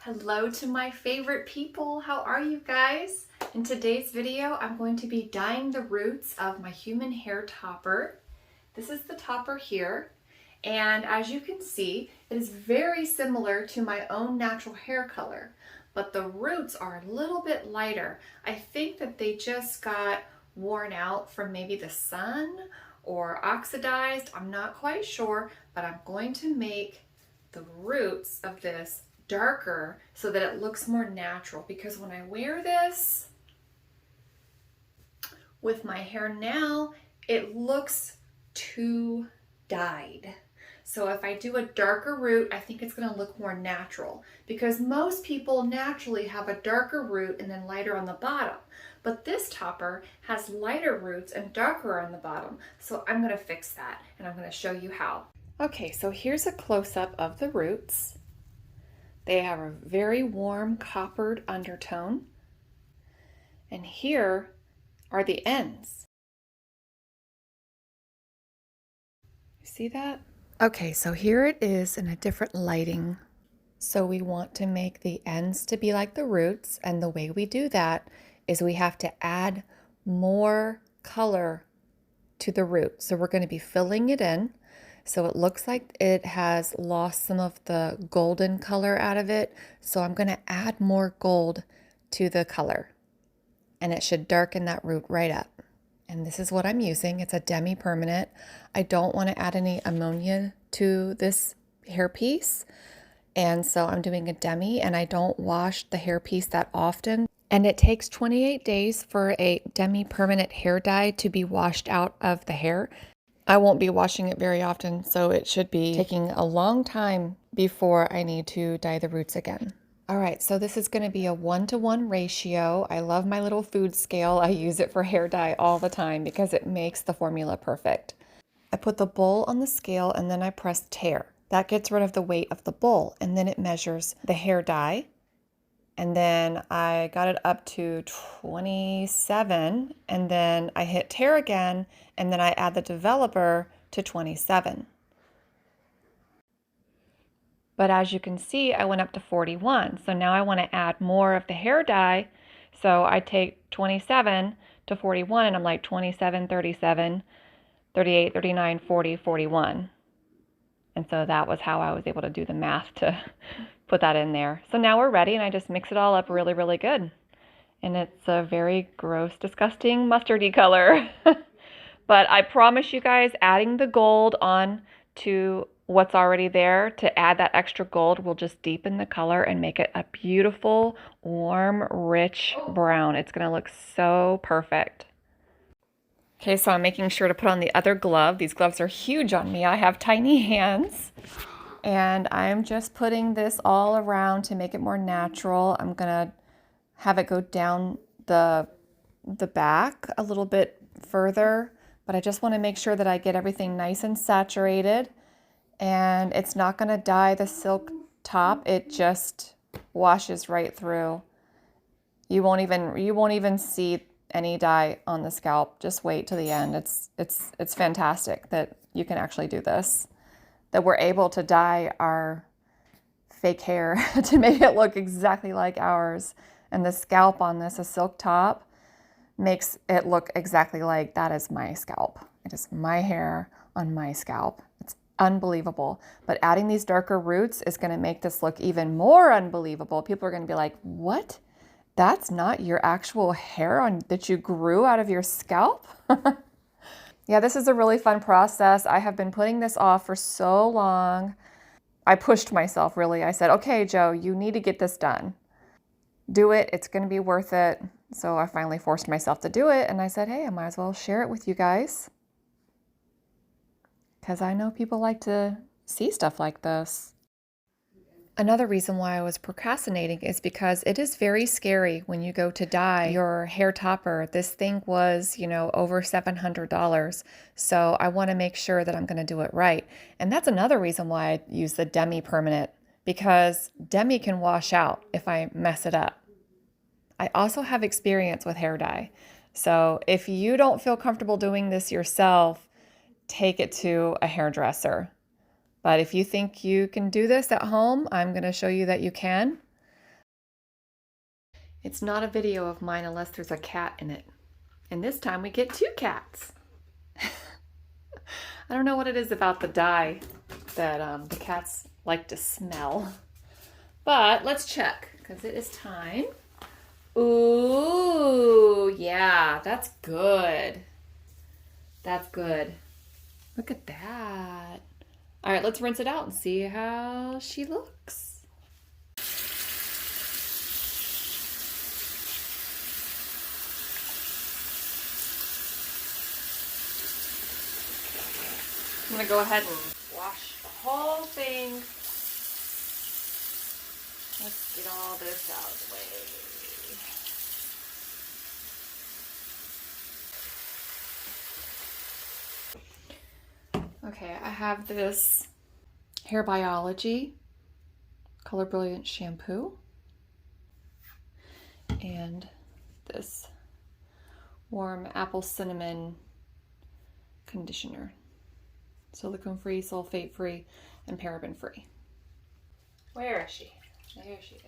Hello to my favorite people. How are you guys? In today's video, I'm going to be dyeing the roots of my human hair topper. This is the topper here. And as you can see, it is very similar to my own natural hair color, but the roots are a little bit lighter. I think that they just got worn out from maybe the sun or oxidized. I'm not quite sure, but I'm going to make the roots of this darker so that it looks more natural, because when I wear this with my hair now, it looks too dyed. So if I do a darker root, I think it's going to look more natural, because most people naturally have a darker root and then lighter on the bottom. But this topper has lighter roots and darker on the bottom. So I'm going to fix that, and I'm going to show you how. Okay, so here's a close-up of the roots. They have a very warm coppered undertone. And here are the ends. You see that? Okay, so here it is in a different lighting. So we want to make the ends to be like the roots, and the way we do that is we have to add more color to the root. So we're going to be filling it in. So it looks like it has lost some of the golden color out of it. So I'm going to add more gold to the color, and it should darken that root right up. And this is what I'm using. It's a demi-permanent. I don't want to add any ammonia to this hairpiece. And so I'm doing a demi, and I don't wash the hairpiece that often. And it takes 28 days for a demi-permanent hair dye to be washed out of the hair. I won't be washing it very often, so it should be taking a long time before I need to dye the roots again. All right, so this is going to be a 1-to-1 ratio. I love my little food scale. I use it for hair dye all the time because it makes the formula perfect. I put the bowl on the scale and then I press tare. That gets rid of the weight of the bowl, and then it measures the hair dye. And then I got it up to 27, and then I hit tare again, and then I add the developer to 27. But as you can see, I went up to 41. So now I want to add more of the hair dye. So I take 27 to 41, and I'm like 27, 37, 38, 39, 40, 41. And so that was how I was able to do the math to put that in there. So now we're ready, and I just mix it all up really, really good. And it's a very gross, disgusting mustardy color. But I promise you guys, adding the gold on to what's already there, to add that extra gold, will just deepen the color and make it a beautiful, warm, rich brown. It's going to look so perfect. Okay, so I'm making sure to put on the other glove. These gloves are huge on me. I have tiny hands. And I'm just putting this all around to make it more natural. I'm gonna have it go down the back a little bit further, but I just want to make sure that I get everything nice and saturated. And it's not gonna dye the silk top. It just washes right through. You won't even see any dye on the scalp. Just wait till the end. It's fantastic that you can actually do this, that we're able to dye our fake hair to make it look exactly like ours. And the scalp on this, a silk top, makes it look exactly like that is my scalp. It is my hair on my scalp. It's unbelievable. But adding these darker roots is going to make this look even more unbelievable. People are going to be like, what? That's not your actual hair that you grew out of your scalp? Yeah, this is a really fun process. I have been putting this off for so long. I pushed myself, really. I said, okay, Joe, you need to get this done. Do it. It's going to be worth it. So I finally forced myself to do it. And I said, hey, I might as well share it with you guys, because I know people like to see stuff like this. Another reason why I was procrastinating is because it is very scary when you go to dye your hair topper. This thing was, over $700. So I want to make sure that I'm going to do it right. And that's another reason why I use the demi-permanent, because demi can wash out if I mess it up. I also have experience with hair dye. So if you don't feel comfortable doing this yourself, take it to a hairdresser. But if you think you can do this at home, I'm going to show you that you can. It's not a video of mine unless there's a cat in it. And this time we get 2 cats. I don't know what it is about the dye that the cats like to smell. But let's check, because it is time. Ooh, yeah, that's good. That's good. Look at that. All right, let's rinse it out and see how she looks. I'm gonna go ahead and wash the whole thing. Let's get all this out of the way. Okay, I have this Hair Biology Color Brilliant shampoo and this warm apple cinnamon conditioner. Silicone free, sulfate free, and paraben free. Where is she? There she is.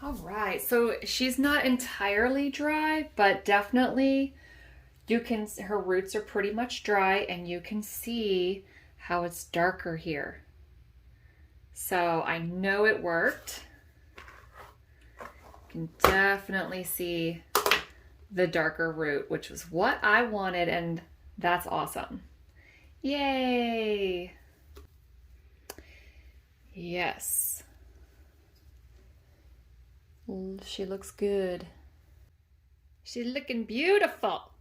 All right, so she's not entirely dry, but definitely her roots are pretty much dry, and you can see how it's darker here. So I know it worked. You can definitely see the darker root, which was what I wanted, and that's awesome. Yay! Yes. She looks good. She's looking beautiful.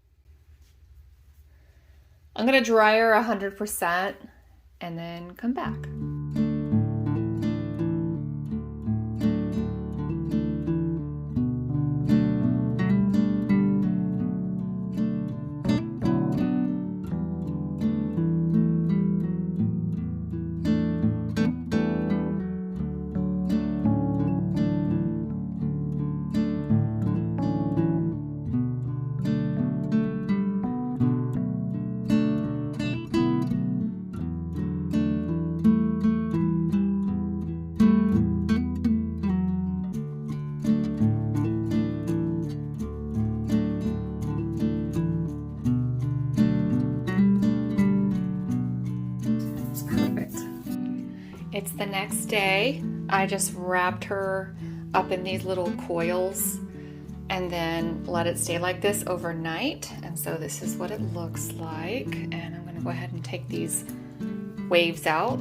I'm gonna dry her 100% and then come back. It's the next day. I just wrapped her up in these little coils and then let it stay like this overnight. And so this is what it looks like. And I'm gonna go ahead and take these waves out.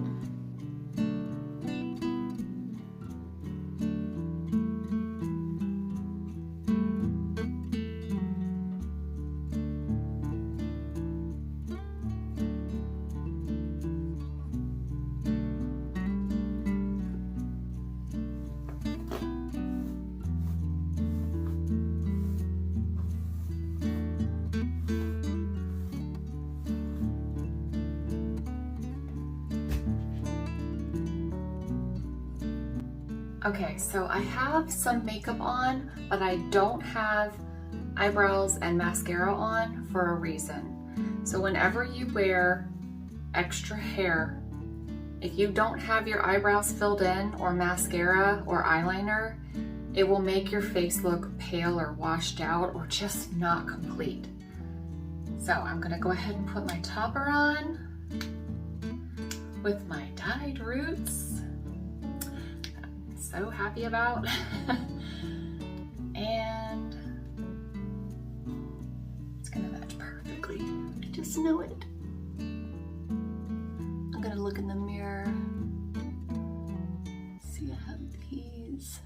Okay, so I have some makeup on, but I don't have eyebrows and mascara on for a reason. So whenever you wear extra hair, if you don't have your eyebrows filled in or mascara or eyeliner, it will make your face look pale or washed out or just not complete. So I'm gonna go ahead and put my topper on with my dyed roots. I'm so happy about. And it's gonna match perfectly. I just know it. I'm gonna look in the mirror. See, I have these.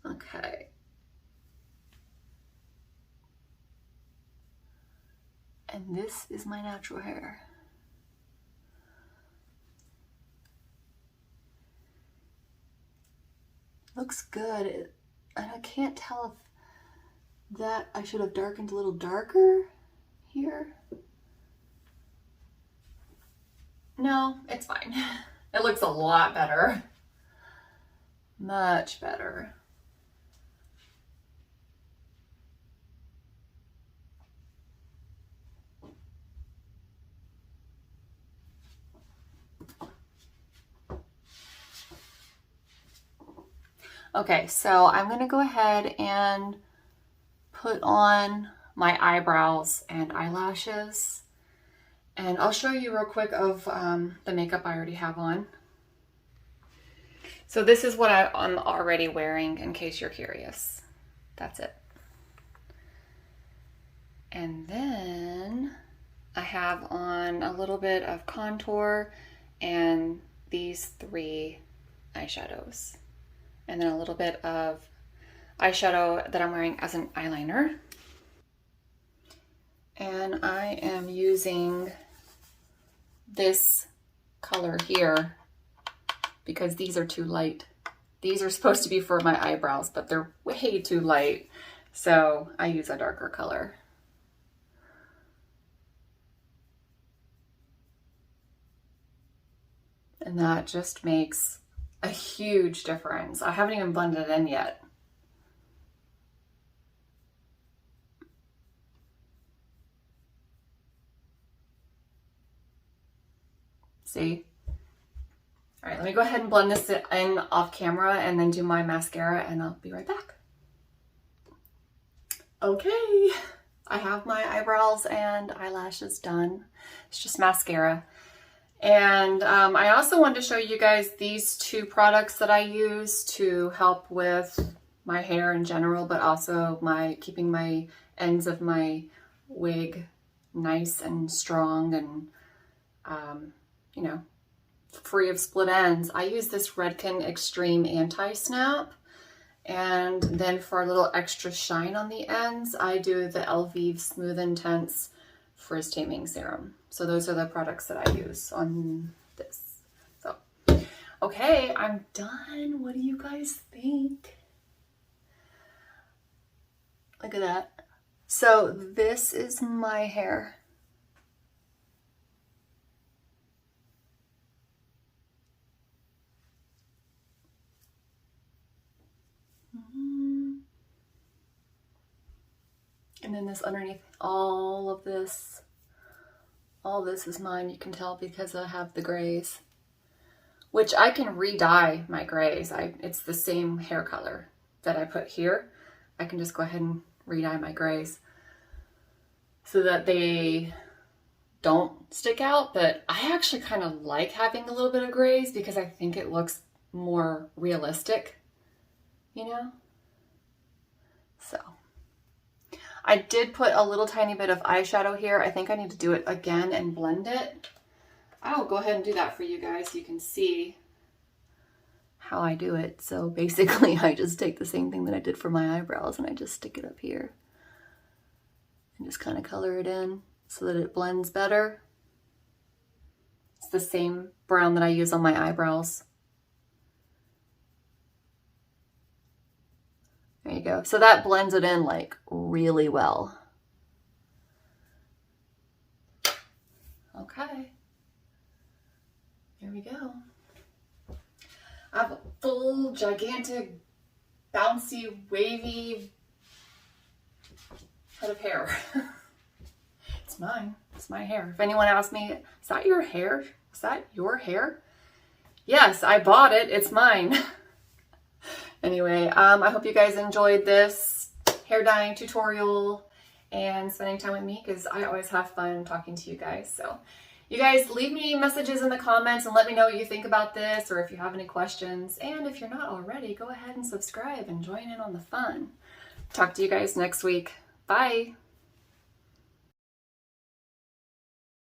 Okay. And this is my natural hair. Looks good. And I can't tell if that I should have darkened a little darker here. No, it's fine. It looks a lot better. Much better. Okay, so I'm gonna go ahead and put on my eyebrows and eyelashes. And I'll show you real quick of the makeup I already have on. So this is what I'm already wearing in case you're curious. That's it. And then I have on a little bit of contour and these 3 eyeshadows. And then a little bit of eyeshadow that I'm wearing as an eyeliner. And I am using this color here because these are too light. These are supposed to be for my eyebrows, but they're way too light. So I use a darker color. And that just makes a huge difference. I haven't even blended it in yet. See? All right, let me go ahead and blend this in off camera and then do my mascara and I'll be right back. Okay, I have my eyebrows and eyelashes done. It's just mascara. And I also wanted to show you guys these 2 products that I use to help with my hair in general, but also keeping my ends of my wig nice and strong and, you know, free of split ends. I use this Redken Extreme Anti-Snap. And then for a little extra shine on the ends, I do the Elvive Smooth Intense Frizz Taming Serum. So those are the products that I use on this. So, okay, I'm done. What do you guys think? Look at that. So this is my hair. And then this underneath, all this is mine. You can tell because I have the grays, which I can re-dye my grays. It's the same hair color that I put here. I can just go ahead and re-dye my grays so that they don't stick out. But I actually kind of like having a little bit of grays because I think it looks more realistic, you know? So I did put a little tiny bit of eyeshadow here. I think I need to do it again and blend it. I'll go ahead and do that for you guys so you can see how I do it. So basically I just take the same thing that I did for my eyebrows and I just stick it up here and just kind of color it in so that it blends better. It's the same brown that I use on my eyebrows. There you go. So that blends it in like really well. Okay. Here we go. I have a full, gigantic, bouncy, wavy head of hair. It's mine. It's my hair. If anyone asks me, is that your hair? Is that your hair? Yes, I bought it. It's mine. Anyway, I hope you guys enjoyed this hair dyeing tutorial and spending time with me, because I always have fun talking to you guys. So you guys leave me messages in the comments and let me know what you think about this, or if you have any questions. And if you're not already, go ahead and subscribe and join in on the fun. Talk to you guys next week. Bye.